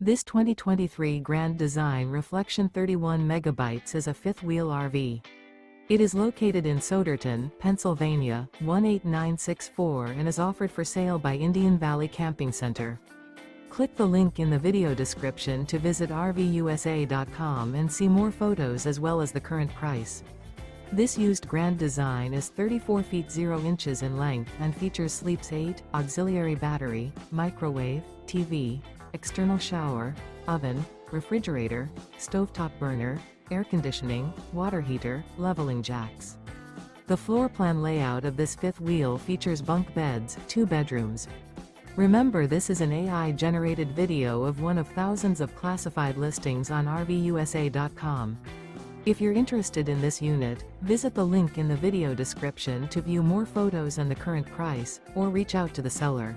This 2023 Grand Design Reflection 31 megabytes is a fifth-wheel RV. It is located in Souderton, Pennsylvania, 18964 and is offered for sale by Indian Valley Camping Center. Click the link in the video description to visit RVUSA.com and see more photos as well as the current price. This used Grand Design is 34 feet 0 inches in length and features sleeps 8, auxiliary battery, microwave, TV, external shower, oven, refrigerator, stovetop burner, air conditioning, water heater, leveling jacks. The floor plan layout of this fifth wheel features bunk beds, 2 bedrooms. Remember, this is an AI-generated video of one of thousands of classified listings on RVUSA.com. If you're interested in this unit, visit the link in the video description to view more photos and the current price, or reach out to the seller.